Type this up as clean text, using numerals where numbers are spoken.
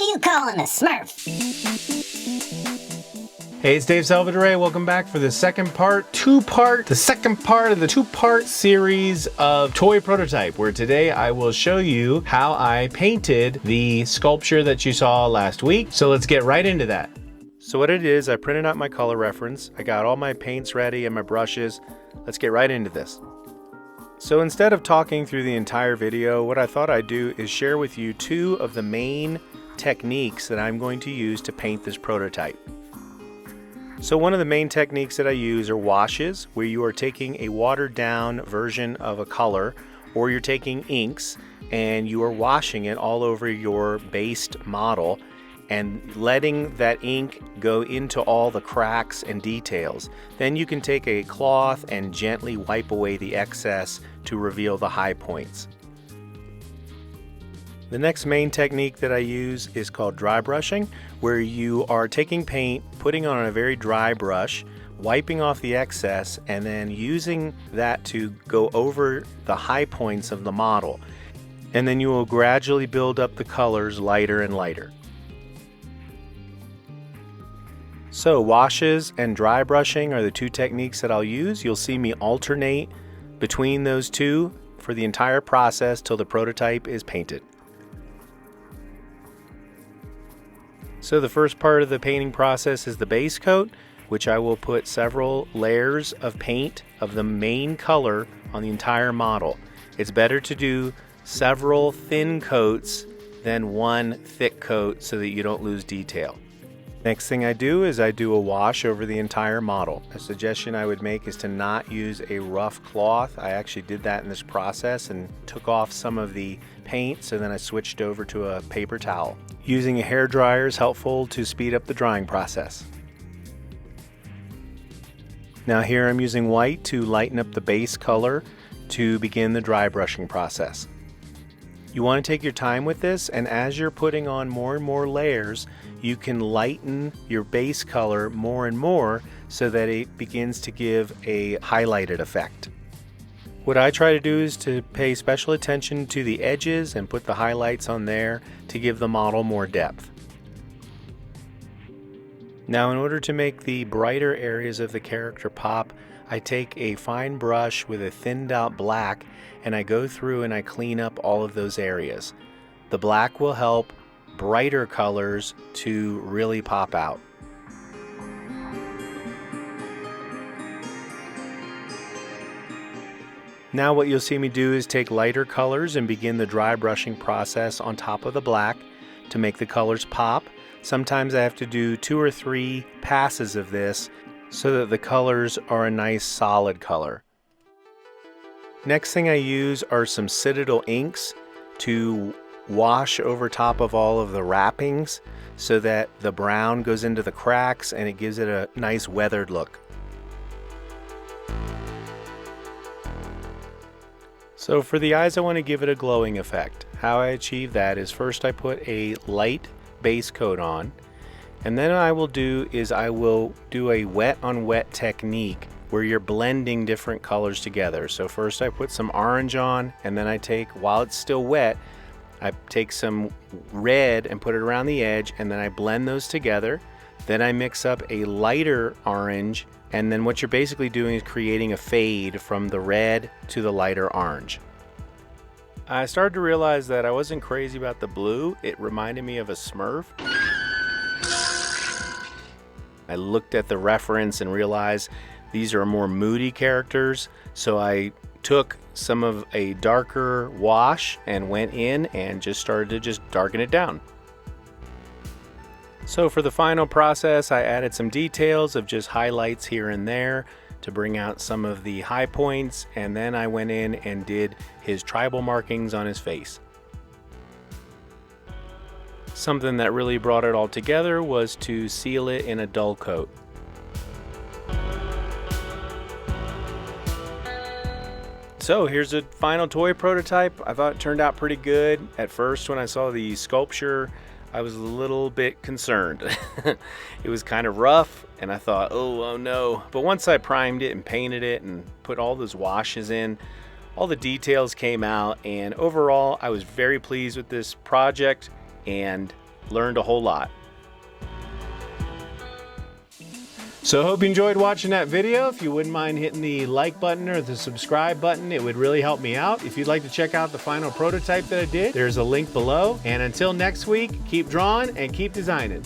you calling a Smurf? Hey, it's Dave Salvadore. Welcome back for the second part of the two-part series of Toy Prototype, where today I will show you how I painted the sculpture that you saw last week. So let's get right into that. So what it is, I printed out my color reference. I got all my paints ready and my brushes. Let's get right into this. So instead of talking through the entire video, what I thought I'd do is share with you two of the main techniques that I'm going to use to paint this prototype. So one of the main techniques that I use are washes, where you are taking a watered down version of a color, or you're taking inks and you are washing it all over your based model and letting that ink go into all the cracks and details. Then you can take a cloth and gently wipe away the excess to reveal the high points. The next main technique that I use is called dry brushing, where you are taking paint, putting on a very dry brush, wiping off the excess, and then using that to go over the high points of the model. And then you will gradually build up the colors lighter and lighter. So washes and dry brushing are the two techniques that I'll use. You'll see me alternate between those two for the entire process till the prototype is painted. So the first part of the painting process is the base coat, which I will put several layers of paint of the main color on the entire model. It's better to do several thin coats than one thick coat so that you don't lose detail. Next thing I do is I do a wash over the entire model. A suggestion I would make is to not use a rough cloth. I actually did that in this process and took off some of the paint, so then I switched over to a paper towel. Using a hair dryer is helpful to speed up the drying process. Now here I'm using white to lighten up the base color to begin the dry brushing process. You want to take your time with this, and as you're putting on more and more layers, you can lighten your base color more and more so that it begins to give a highlighted effect. What I try to do is to pay special attention to the edges and put the highlights on there to give the model more depth. Now, in order to make the brighter areas of the character pop, I take a fine brush with a thinned out black and I go through and I clean up all of those areas. The black will help brighter colors to really pop out. Now what you'll see me do is take lighter colors and begin the dry brushing process on top of the black to make the colors pop. Sometimes I have to do 2 or 3 passes of this so that the colors are a nice solid color. Next thing I use are some Citadel inks to wash over top of all of the wrappings so that the brown goes into the cracks and it gives it a nice weathered look. So for the eyes, I want to give it a glowing effect. How I achieve that is first I put a light base coat on, and then I will do a wet on wet technique where you're blending different colors together. So first I put some orange on, and then I take, while it's still wet, I take some red and put it around the edge, and then I blend those together. Then I mix up a lighter orange, and then what you're basically doing is creating a fade from the red to the lighter orange. I started to realize that I wasn't crazy about the blue. It reminded me of a Smurf. I looked at the reference and realized these are more moody characters, so I took some of a darker wash and went in and just started to darken it down. So for the final process, I added some details of just highlights here and there to bring out some of the high points, and then I went in and did his tribal markings on his face. Something that really brought it all together was to seal it in a dull coat. So here's a final toy prototype. I thought it turned out pretty good. At first, when I saw the sculpture, I was a little bit concerned. It was kind of rough, and I thought, oh no. But once I primed it and painted it and put all those washes in, all the details came out, and overall I was very pleased with this project, and learned a whole lot. So I hope you enjoyed watching that video. If you wouldn't mind hitting the like button or the subscribe button, it would really help me out. If you'd like to check out the final prototype that I did, there's a link below. And until next week, keep drawing and keep designing.